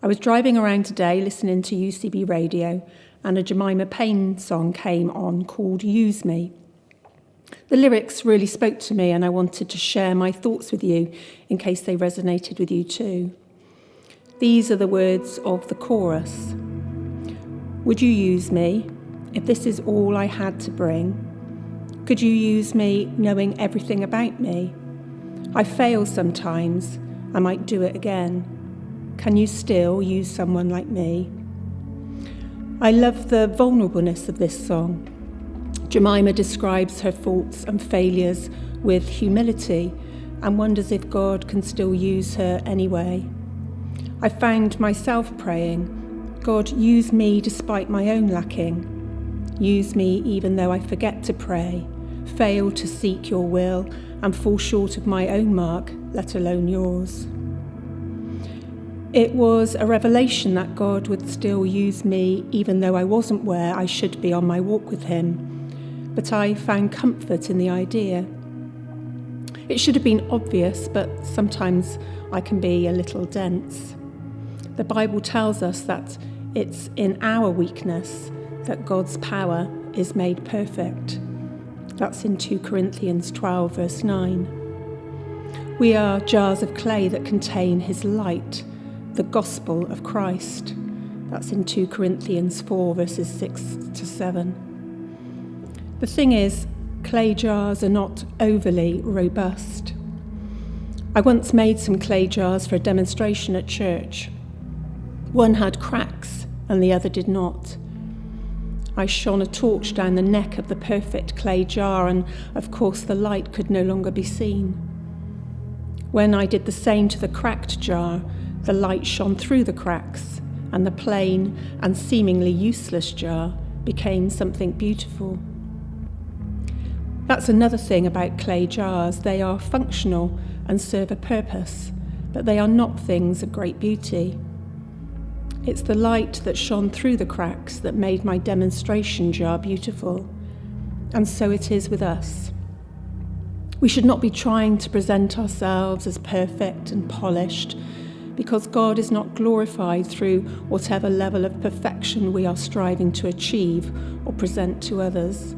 I was driving around today listening to UCB radio, and a Jemima Payne song came on called Use Me. The lyrics really spoke to me, and I wanted to share my thoughts with you in case they resonated with you too. These are the words of the chorus. Would you use me if this is all I had to bring? Could you use me knowing everything about me? I fail sometimes, I might do it again. Can you still use someone like me? I love the vulnerableness of this song. Jemima describes her faults and failures with humility and wonders if God can still use her anyway. I found myself praying, God, use me despite my own lacking. Use me even though I forget to pray, fail to seek your will, and fall short of my own mark, let alone yours. It was a revelation that God would still use me even though I wasn't where I should be on my walk with him, but I found comfort in the idea. It should have been obvious, but sometimes I can be a little dense. The Bible tells us that it's in our weakness that God's power is made perfect. That's in 2 Corinthians 12, verse 9. We are jars of clay that contain his light, the gospel of Christ. That's in 2 Corinthians 4, verses 6 to 7. The thing is, clay jars are not overly robust. I once made some clay jars for a demonstration at church. One had cracks and the other did not. I shone a torch down the neck of the perfect clay jar, and of course the light could no longer be seen. When I did the same to the cracked jar, the light shone through the cracks, and the plain and seemingly useless jar became something beautiful. That's another thing about clay jars. They are functional and serve a purpose, but they are not things of great beauty. It's the light that shone through the cracks that made my demonstration jar beautiful. And so it is with us. We should not be trying to present ourselves as perfect and polished, because God is not glorified through whatever level of perfection we are striving to achieve or present to others.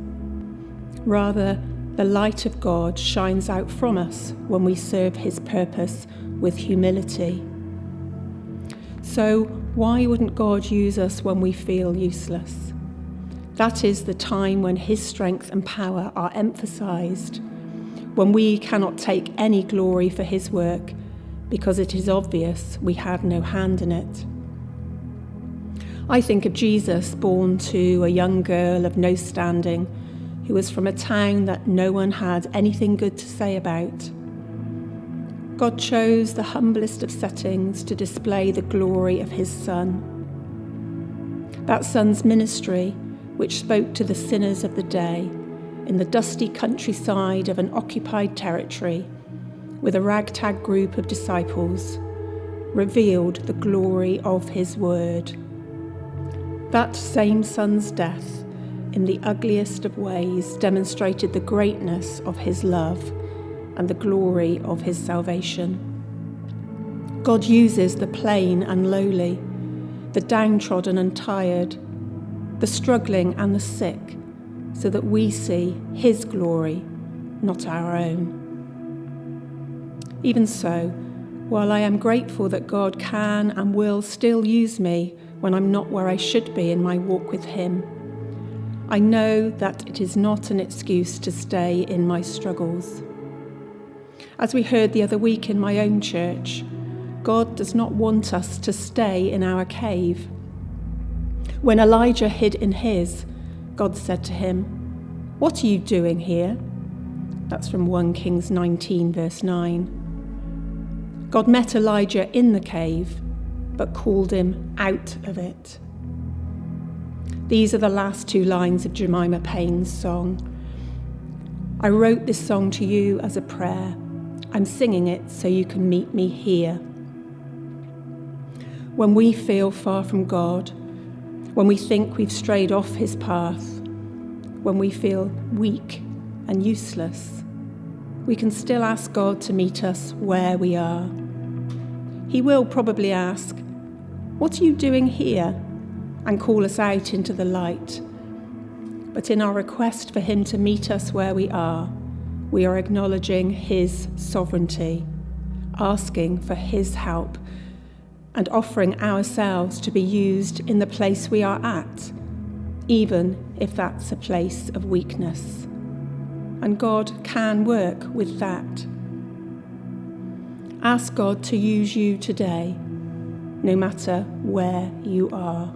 Rather, the light of God shines out from us when we serve his purpose with humility. So, why wouldn't God use us when we feel useless? That is the time when his strength and power are emphasized, when we cannot take any glory for his work because it is obvious we had no hand in it. I think of Jesus, born to a young girl of no standing, who was from a town that no one had anything good to say about. God chose the humblest of settings to display the glory of his Son. That Son's ministry, which spoke to the sinners of the day, in the dusty countryside of an occupied territory, with a ragtag group of disciples, revealed the glory of his word. That same Son's death, in the ugliest of ways, demonstrated the greatness of his love and the glory of his salvation. God uses the plain and lowly, the downtrodden and tired, the struggling and the sick, so that we see his glory, not our own. Even so, while I am grateful that God can and will still use me when I'm not where I should be in my walk with him, I know that it is not an excuse to stay in my struggles. As we heard the other week in my own church, God does not want us to stay in our cave. When Elijah hid in his, God said to him, "What are you doing here?" That's from 1 Kings 19, verse 9. God met Elijah in the cave, but called him out of it. These are the last two lines of Jemima Payne's song. I wrote this song to you as a prayer. I'm singing it so you can meet me here. When we feel far from God, when we think we've strayed off his path, when we feel weak and useless, we can still ask God to meet us where we are. He will probably ask, What are you doing here? And call us out into the light. But in our request for him to meet us where we are acknowledging his sovereignty, asking for his help, and offering ourselves to be used in the place we are at, even if that's a place of weakness. And God can work with that. Ask God to use you today, no matter where you are.